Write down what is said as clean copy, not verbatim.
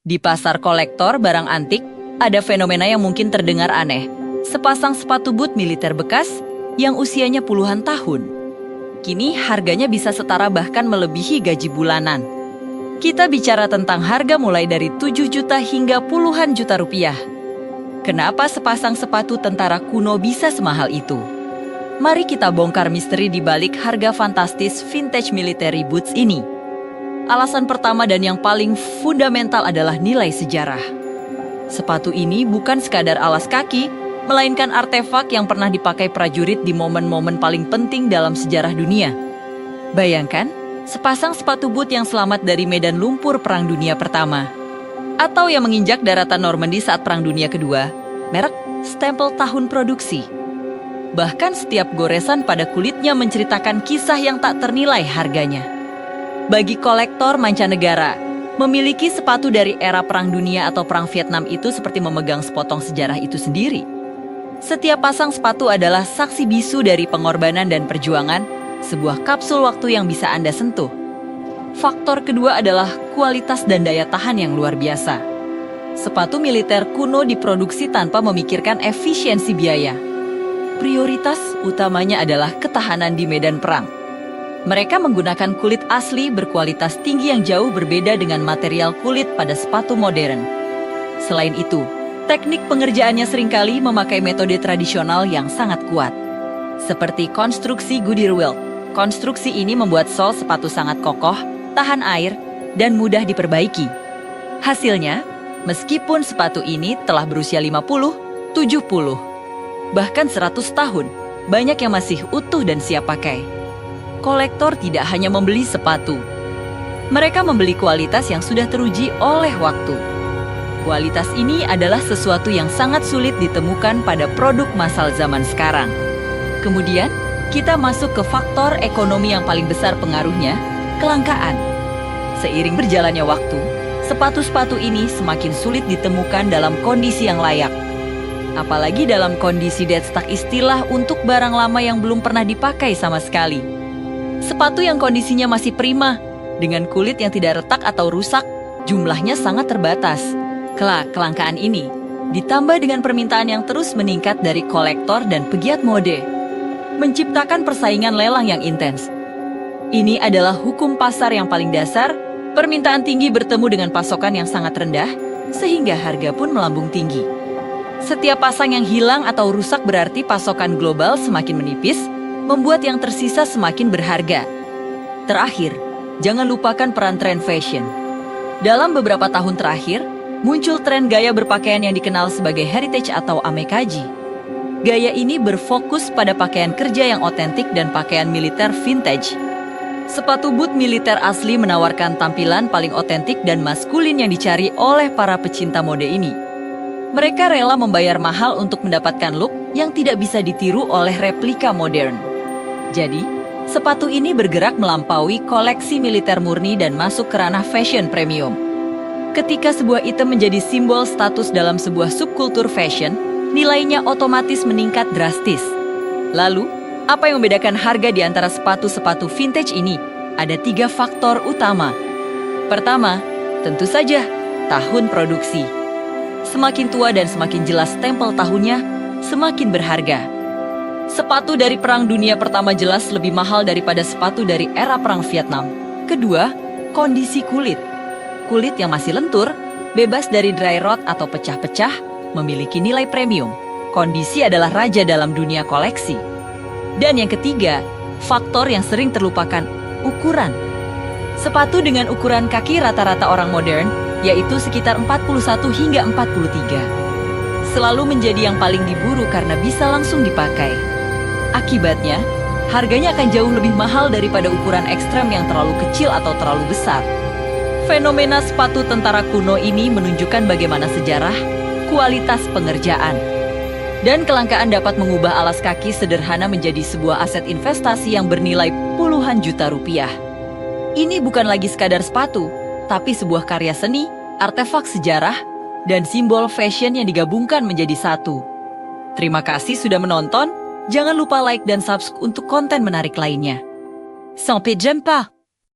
Di pasar kolektor barang antik, ada fenomena yang mungkin terdengar aneh. Sepasang sepatu boot militer bekas yang usianya puluhan tahun. Kini harganya bisa setara bahkan melebihi gaji bulanan. Kita bicara tentang harga mulai dari 7 juta hingga puluhan juta rupiah. Kenapa sepasang sepatu tentara kuno bisa semahal itu? Mari kita bongkar misteri di balik harga fantastis vintage military boots ini. Alasan pertama dan yang paling fundamental adalah nilai sejarah. Sepatu ini bukan sekadar alas kaki, melainkan artefak yang pernah dipakai prajurit di momen-momen paling penting dalam sejarah dunia. Bayangkan, sepasang sepatu boot yang selamat dari medan lumpur Perang Dunia Pertama, atau yang menginjak daratan Normandy saat Perang Dunia Kedua, merek, stempel tahun produksi. Bahkan setiap goresan pada kulitnya menceritakan kisah yang tak ternilai harganya. Bagi kolektor mancanegara, memiliki sepatu dari era Perang Dunia atau Perang Vietnam itu seperti memegang sepotong sejarah itu sendiri. Setiap pasang sepatu adalah saksi bisu dari pengorbanan dan perjuangan, sebuah kapsul waktu yang bisa Anda sentuh. Faktor kedua adalah kualitas dan daya tahan yang luar biasa. Sepatu militer kuno diproduksi tanpa memikirkan efisiensi biaya. Prioritas utamanya adalah ketahanan di medan perang. Mereka menggunakan kulit asli berkualitas tinggi yang jauh berbeda dengan material kulit pada sepatu modern. Selain itu, teknik pengerjaannya seringkali memakai metode tradisional yang sangat kuat. Seperti konstruksi Goodyear welt. Konstruksi ini membuat sol sepatu sangat kokoh, tahan air, dan mudah diperbaiki. Hasilnya, meskipun sepatu ini telah berusia 50, 70, bahkan 100 tahun, banyak yang masih utuh dan siap pakai. Kolektor tidak hanya membeli sepatu. Mereka membeli kualitas yang sudah teruji oleh waktu. Kualitas ini adalah sesuatu yang sangat sulit ditemukan pada produk massal zaman sekarang. Kemudian, kita masuk ke faktor ekonomi yang paling besar pengaruhnya, kelangkaan. Seiring berjalannya waktu, sepatu-sepatu ini semakin sulit ditemukan dalam kondisi yang layak. Apalagi dalam kondisi dead stock, istilah untuk barang lama yang belum pernah dipakai sama sekali. Sepatu yang kondisinya masih prima, dengan kulit yang tidak retak atau rusak, jumlahnya sangat terbatas. Kelangkaan ini ditambah dengan permintaan yang terus meningkat dari kolektor dan pegiat mode, menciptakan persaingan lelang yang intens. Ini adalah hukum pasar yang paling dasar, permintaan tinggi bertemu dengan pasokan yang sangat rendah, sehingga harga pun melambung tinggi. Setiap pasang yang hilang atau rusak berarti pasokan global semakin menipis, membuat yang tersisa semakin berharga. Terakhir, jangan lupakan peran tren fashion. Dalam beberapa tahun terakhir, muncul tren gaya berpakaian yang dikenal sebagai heritage atau amekaji. Gaya ini berfokus pada pakaian kerja yang otentik dan pakaian militer vintage. Sepatu boot militer asli menawarkan tampilan paling otentik dan maskulin yang dicari oleh para pecinta mode ini. Mereka rela membayar mahal untuk mendapatkan look yang tidak bisa ditiru oleh replika modern. Jadi, sepatu ini bergerak melampaui koleksi militer murni dan masuk ke ranah fashion premium. Ketika sebuah item menjadi simbol status dalam sebuah subkultur fashion, nilainya otomatis meningkat drastis. Lalu, apa yang membedakan harga di antara sepatu-sepatu vintage ini? Ada 3 faktor utama. Pertama, tentu saja, tahun produksi. Semakin tua dan semakin jelas stempel tahunnya, semakin berharga. Sepatu dari Perang Dunia Pertama jelas lebih mahal daripada sepatu dari era Perang Vietnam. Kedua, kondisi kulit. Kulit yang masih lentur, bebas dari dry rot atau pecah-pecah, memiliki nilai premium. Kondisi adalah raja dalam dunia koleksi. Dan yang ketiga, faktor yang sering terlupakan, ukuran. Sepatu dengan ukuran kaki rata-rata orang modern, yaitu sekitar 41 hingga 43. Selalu menjadi yang paling diburu karena bisa langsung dipakai. Akibatnya, harganya akan jauh lebih mahal daripada ukuran ekstrem yang terlalu kecil atau terlalu besar. Fenomena sepatu tentara kuno ini menunjukkan bagaimana sejarah, kualitas pengerjaan, dan kelangkaan dapat mengubah alas kaki sederhana menjadi sebuah aset investasi yang bernilai puluhan juta rupiah. Ini bukan lagi sekadar sepatu, tapi sebuah karya seni, artefak sejarah, dan simbol fashion yang digabungkan menjadi satu. Terima kasih sudah menonton. Jangan lupa like dan subscribe untuk konten menarik lainnya. Sampai jumpa!